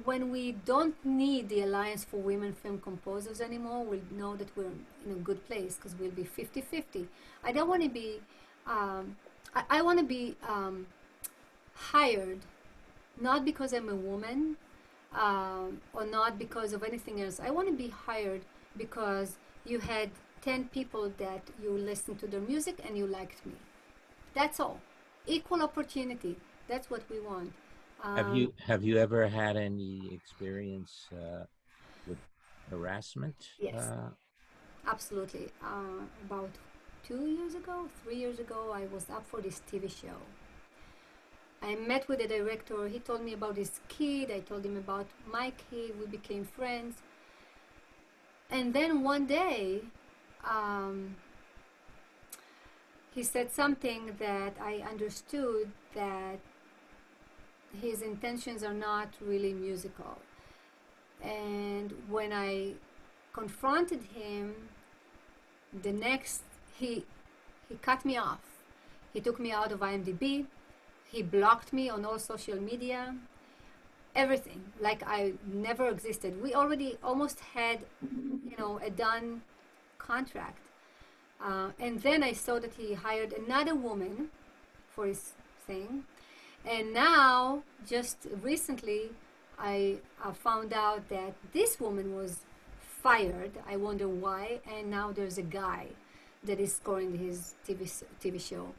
when we don't need the Alliance for Women Film Composers anymore, we'll know that we're in a good place because we'll be 50-50. I don't want to be, I want to be hired, not because I'm a woman, or not because of anything else. I want to be hired because you had 10 people that you listened to their music and you liked me. That's all. Equal opportunity. That's what we want. Have you ever had any experience with harassment? Yes, absolutely. About 3 years ago, I was up for this TV show. I met with the director. He told me about his kid. I told him about my kid. We became friends. And then one day, he said something that I understood that his intentions are not really musical. And when I confronted him, he cut me off. He took me out of IMDb. He blocked me on all social media. everything like I never existed. We already almost had, a done contract. And then I saw that he hired another woman for his thing. And now, just recently, I found out that this woman was fired. I wonder why. And now there's a guy that is scoring his TV show.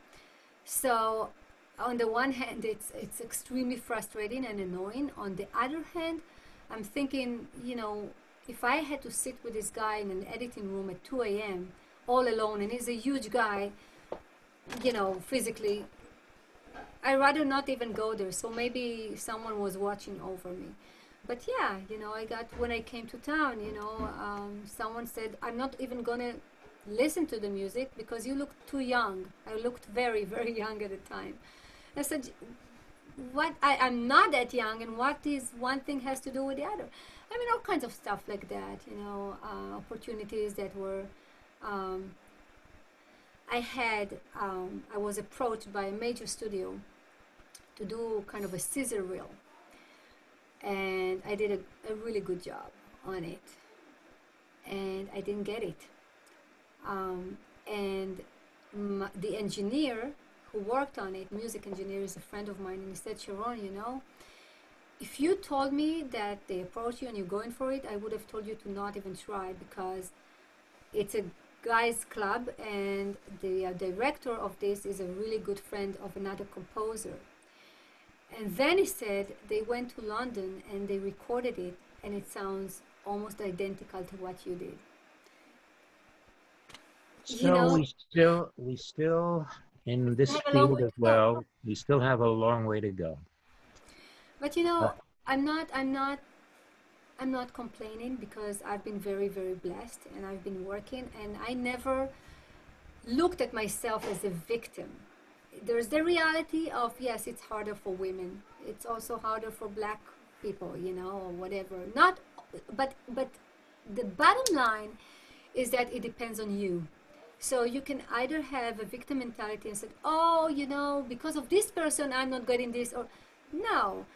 So on the one hand, it's extremely frustrating and annoying. On the other hand, I'm thinking, if I had to sit with this guy in an editing room at 2 a.m. all alone, and he's a huge guy, physically, I'd rather not even go there. So maybe someone was watching over me. But yeah, when I came to town, someone said, I'm not even going to listen to the music because you look too young. I looked very, very young at the time. I said, I'm not that young, and what is one thing has to do with the other? I mean, all kinds of stuff like that, opportunities that were, I was approached by a major studio to do kind of a scissor reel. And I did a really good job on it. And I didn't get it. And the engineer who worked on it, music engineer, is a friend of mine, and he said, Sharon, if you told me that they approach you and you're going for it, I would have told you to not even try, because it's a guys club, and the director of this is a really good friend of another composer. And then he said they went to London and they recorded it, and it sounds almost identical to what you did. So we still in this field as well, we still have a long way to go. But I'm not complaining, because I've been very, very blessed, and I've been working, and I never looked at myself as a victim. There's the reality of, yes, it's harder for women. It's also harder for black people, or whatever. But the bottom line is that it depends on you. So you can either have a victim mentality and say, because of this person, I'm not getting this, or no.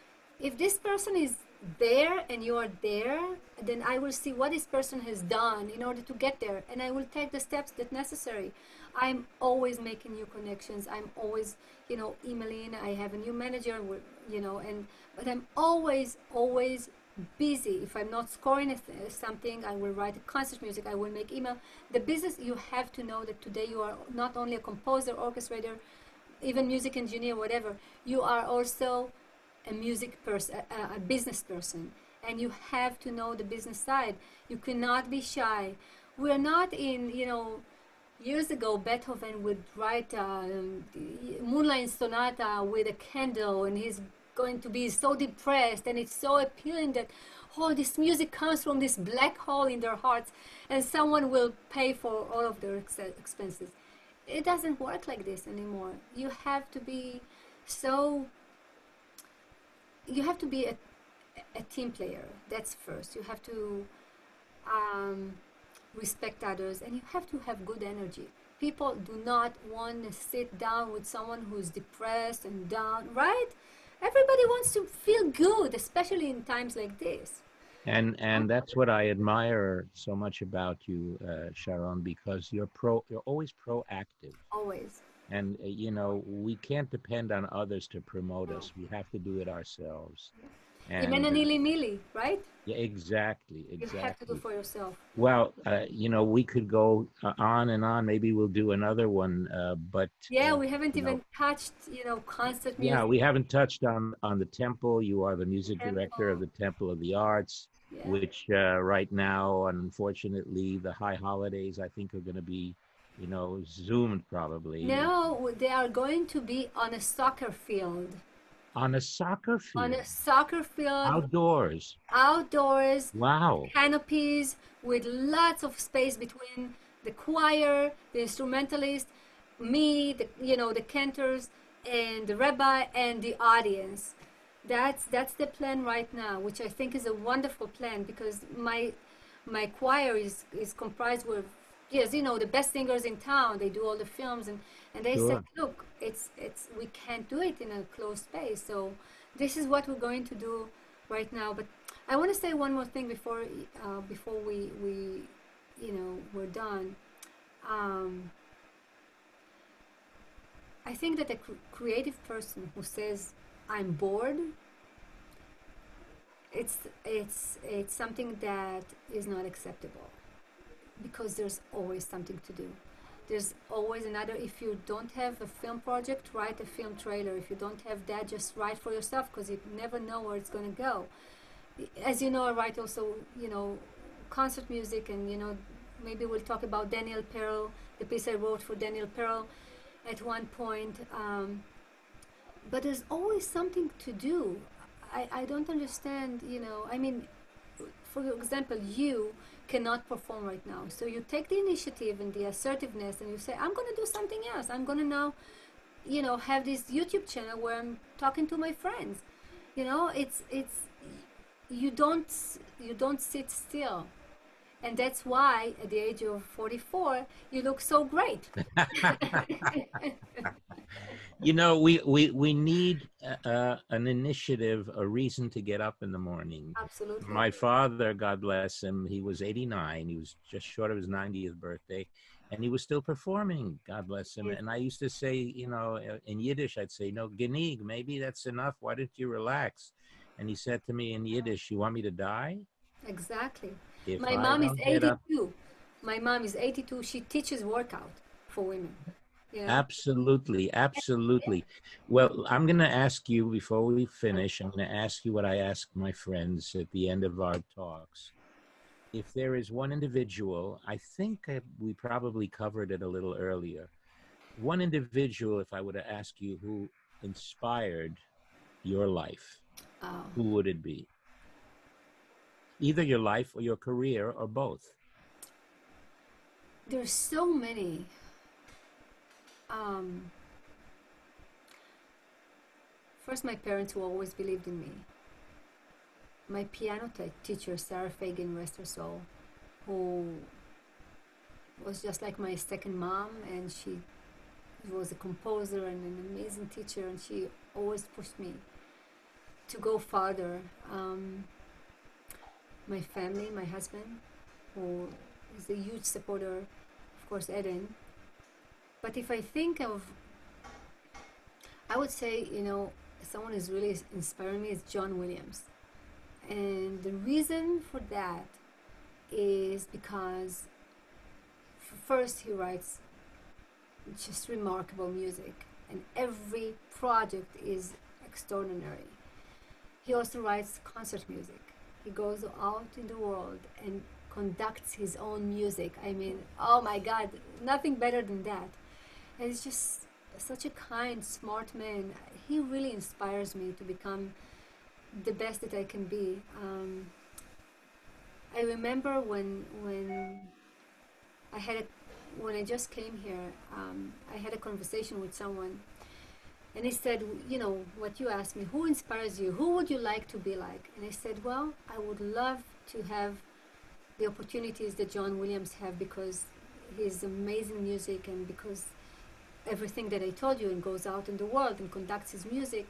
If this person is there and you are there, then I will see what this person has done in order to get there, and I will take the steps that necessary. I'm always making new connections. I'm always, emailing. I have a new manager, but I'm always busy. If I'm not scoring something, I will write concert music. I will make email. The business, you have to know that today you are not only a composer, orchestrator, even music engineer, whatever. You are also a music person, a business person, and you have to know the business side. You cannot be shy. We're not in, years ago Beethoven would write Moonlight Sonata with a candle, and he's going to be so depressed, and it's so appealing that, this music comes from this black hole in their hearts, and someone will pay for all of their expenses. It doesn't work like this anymore. You have to be a team player. That's first. You have to respect others, and you have to have good energy. People do not want to sit down with someone who's depressed and down, right? Everybody wants to feel good, especially in times like this. And that's what I admire so much about you, Sharon, because you're always proactive. Always. And we can't depend on others to promote us. We have to do it ourselves. Mili, right? Yeah, exactly. You have to do for yourself. Well, we could go on and on. Maybe we'll do another one, but we haven't even touched, concert music. Yeah, we haven't touched on the Temple. You are the music director of the Temple of the Arts, which right now, unfortunately, the high holidays, I think, are going to be, Zoomed probably. No, they are going to be on a soccer field. On a soccer field? On a soccer field. Outdoors? Outdoors. Wow. Canopies with lots of space between the choir, the instrumentalist, me, the cantors, and the rabbi, and the audience. That's the plan right now, which I think is a wonderful plan, because my choir is comprised with, the best singers in town. They do all the films, and they said, look, it's we can't do it in a closed space. So this is what we're going to do right now. But I want to say one more thing before we we're done. I think that a creative person who says I'm bored, it's something that is not acceptable, because there's always something to do. There's always another. If you don't have a film project, write a film trailer. If you don't have that, just write for yourself, because you never know where it's going to go. As you know, I write also, concert music, and maybe we'll talk about Daniel Pearl, the piece I wrote for Daniel Pearl at one point. But there's always something to do. I don't understand, I mean, for example, you cannot perform right now. So you take the initiative and the assertiveness and you say, I'm going to do something else. I'm going to now, have this YouTube channel where I'm talking to my friends. It's you don't sit still. And that's why at the age of 44, you look so great. We need an initiative, a reason to get up in the morning. Absolutely. My father, God bless him, he was 89. He was just short of his 90th birthday, and he was still performing, God bless him. And I used to say, in Yiddish, I'd say, no, Genig, maybe that's enough. Why don't you relax? And he said to me in Yiddish, you want me to die? Exactly. If My mom is 82. My mom is 82. She teaches workout for women. Absolutely. Well, I'm going to ask you, before we finish, I'm going to ask you what I ask my friends at the end of our talks. If there is one individual, I think we probably covered it a little earlier, one individual, if I were to ask you, who inspired your life, who would it be? Either your life or your career or both. There's so many. First, my parents, who always believed in me. My piano teacher, Sarah Fagan, rest her soul, who was just like my second mom, and she was a composer and an amazing teacher, and she always pushed me to go farther. My family, my husband, who is a huge supporter, of course, Eden. But if I think of, I would say, someone who's really inspiring me is John Williams. And the reason for that is because, first, he writes just remarkable music, and every project is extraordinary. He also writes concert music. He goes out in the world and conducts his own music. I mean, oh my God, nothing better than that. And he's just such a kind, smart man. He really inspires me to become the best that I can be. I remember when I just came here, I had a conversation with someone, and he said, what you asked me, who inspires you? Who would you like to be like? And I said, well, I would love to have the opportunities that John Williams have, because his amazing music, and because everything that I told you, and goes out in the world and conducts his music.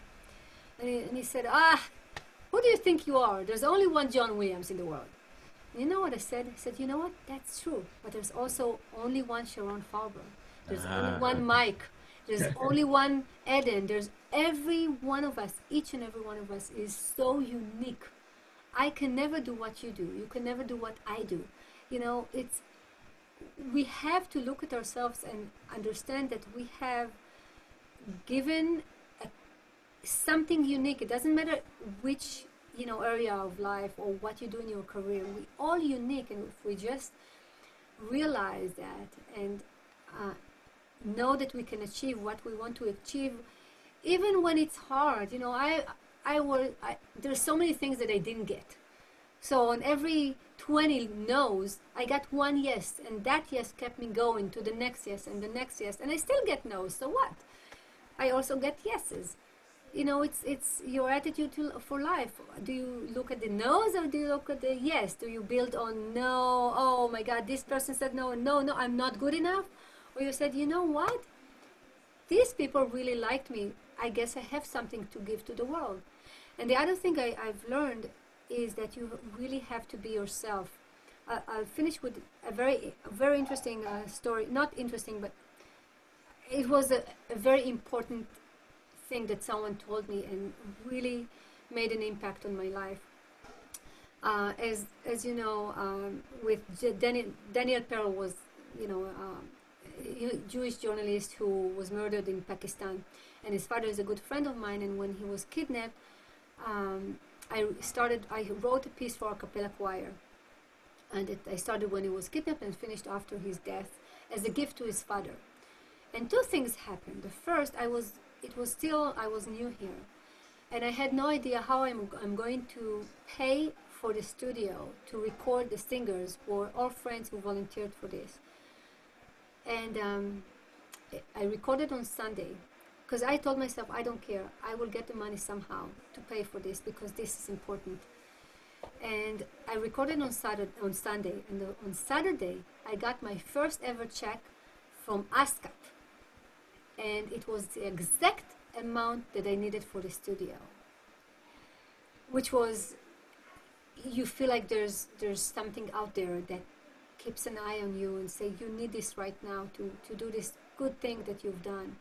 And he said, who do you think you are? There's only one John Williams in the world. And you know what I said? I said, you know what? That's true. But there's also only one Sharon Farber. There's only one Mike. There's only one Eden. There's every one of us, each and every one of us is so unique. I can never do what you do. You can never do what I do. We have to look at ourselves and understand that we have given something unique. It doesn't matter which area of life or what you do in your career. We're all unique, and if we just realize that and know that we can achieve what we want to achieve, even when it's hard. There's so many things that I didn't get. So on every 20 no's, I got one yes, and that yes kept me going to the next yes and the next yes, and I still get no's. So what? I also get yeses. It's your attitude for life. Do you look at the no's, or do you look at the yes? Do you build on no, oh my God, this person said no, I'm not good enough? Or you said, you know what? These people really liked me. I guess I have something to give to the world. And the other thing I've learned is that you really have to be yourself. I'll finish with a very interesting story. Not interesting, but it was a very important thing that someone told me and really made an impact on my life. As you know, with Daniel Pearl was, a Jewish journalist who was murdered in Pakistan, and his father is a good friend of mine. And when he was kidnapped, I wrote a piece for a cappella choir, and I started when he was kidnapped and finished after his death as a gift to his father. And two things happened. The first, I was new here, and I had no idea how I'm going to pay for the studio to record the singers, who were all friends who volunteered for this. And I recorded on Sunday, because I told myself, I don't care, I will get the money somehow to pay for this, because this is important. And I recorded on Sunday, and on Saturday I got my first ever check from ASCAP, and it was the exact amount that I needed for the studio, which was, you feel like there's something out there that keeps an eye on you and say, you need this right now to do this good thing that you've done.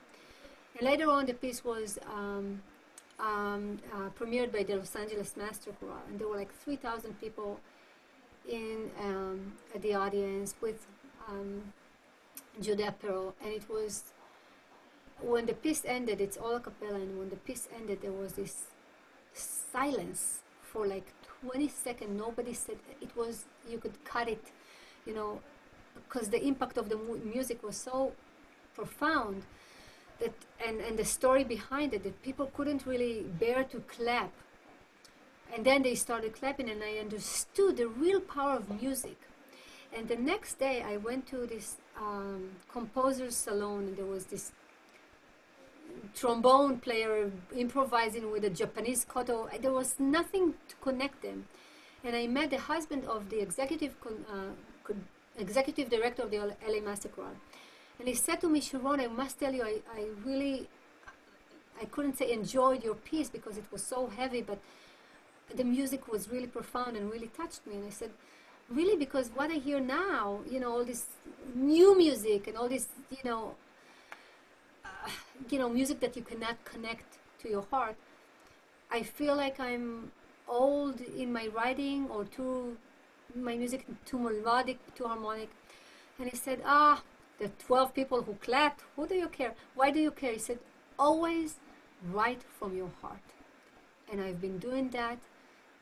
And later on, the piece was premiered by the Los Angeles Master Chorale, and there were like 3,000 people at the audience with Judah Pearl. And it was, when the piece ended, it's all a cappella, and when the piece ended, there was this silence for like 20 seconds. Nobody said, it was, you could cut it, because the impact of the music was so profound, that and the story behind it, that people couldn't really bear to clap. And then they started clapping, and I understood the real power of music. And the next day I went to this composer's salon, and there was this trombone player improvising with a Japanese koto. There was nothing to connect them. And I met the husband of the executive director of the LA Master Chorale. And he said to me, Sharon, I must tell you, I couldn't say enjoyed your piece because it was so heavy, but the music was really profound and really touched me. And I said, really? Because what I hear now, all this new music and all this, music that you cannot connect to your heart, I feel like I'm old in my writing, or my music too melodic, too harmonic. And he said, the 12 people who clapped, who do you care? Why do you care? He said, always write from your heart. And I've been doing that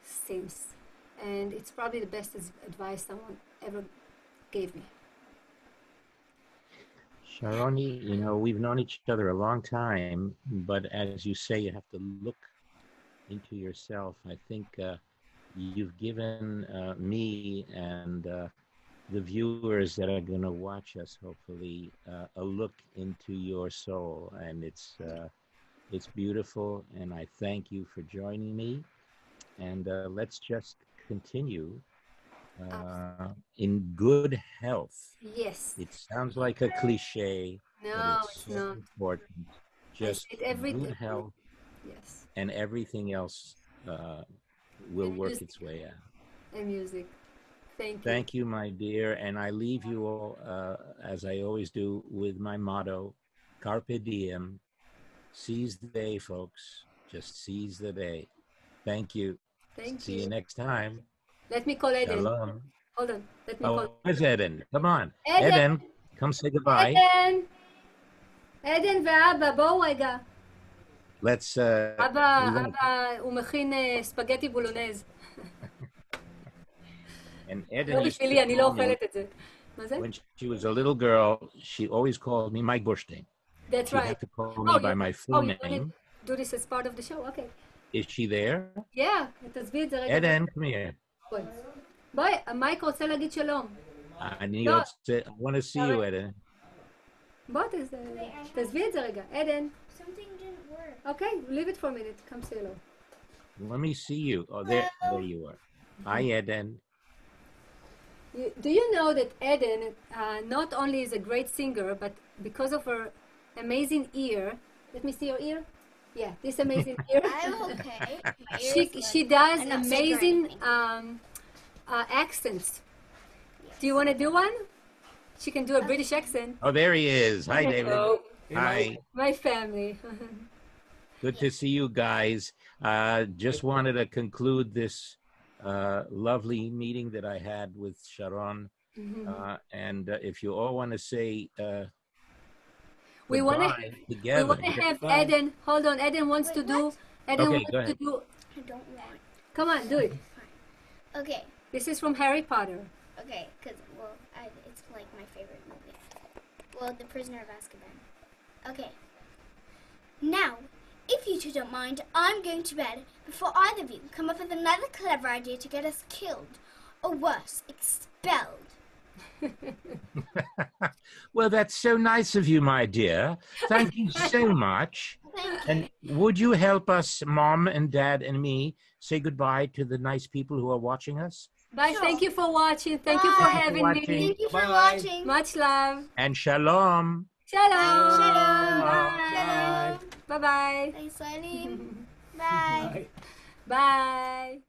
since. And it's probably the best advice someone ever gave me. Sharoni, we've known each other a long time, but as you say, you have to look into yourself. I think you've given me and the viewers that are going to watch us, hopefully, a look into your soul, and it's beautiful. And I thank you for joining me. And let's just continue in good health. Yes. It sounds like a cliche, no, but it's so not important. Just good health. Yes. And everything else will work its way out. And music. Thank you. Thank you, my dear. And I leave you all, as I always do, with my motto, Carpe Diem. Seize the day, folks. Just seize the day. Thank you. See you next time. Let me call Eden. Shalom. Hold on. Let me call. Where's Eden? Come on. Eden, come say goodbye. Eden ואבא, בואו רגע. Let's... אבא, הוא מכין ספגטי בולונז. And Eden לא בשבילי, אני לא אוכלת את זה. מה זה? When she was a little girl, she always called me Mike Burstein. That's She right. had to call me by my full name. Do this as part of the show, okay. Is she there? Yeah, תעזבי את זה רגע. Eden, come here. בואי, מייק רוצה להגיד שלום. I want to see you, Eden. בוא, תעזבי את זה רגע. Eden. Something didn't work. Okay, leave it for a minute. Come say hello. Let me see you. Oh, there you are. Hi, Eden. Do you know that Eden not only is a great singer, but because of her amazing ear, let me see your ear. Yeah, this amazing ear. I'm okay. My ear is She good. does I'm not sick or amazing anything. accents. Do you want to do one? She can do a British accent. Oh, there he is. Hi, David. Hello. Hi. My family. Good to see you guys. Just wanted to conclude this lovely meeting that I had with Sharon. And if you all want to say we want together. to have Eden. Hold on, Eden wants to do. Eden Okay, wants go ahead. to do. I don't want. Come on, do it. Okay. This is from Harry Potter. Okay, because, well, it's like my favorite movie. Well, The Prisoner of Azkaban. Okay. Now, if you two don't mind, I'm going to bed before either of you come up with another clever idea to get us killed. Or worse, expelled. Well, that's so nice of you, my dear. Thank you so much. Thank you. And would you help us, Mom and Dad and me, say goodbye to the nice people who are watching us? Bye. Sure. Thank you for watching. Thank you for having me. Thank you for watching. Much love. And shalom. Shalom. Shalom. Bye. Bye. Bye. Bye, Salim. Bye. Bye.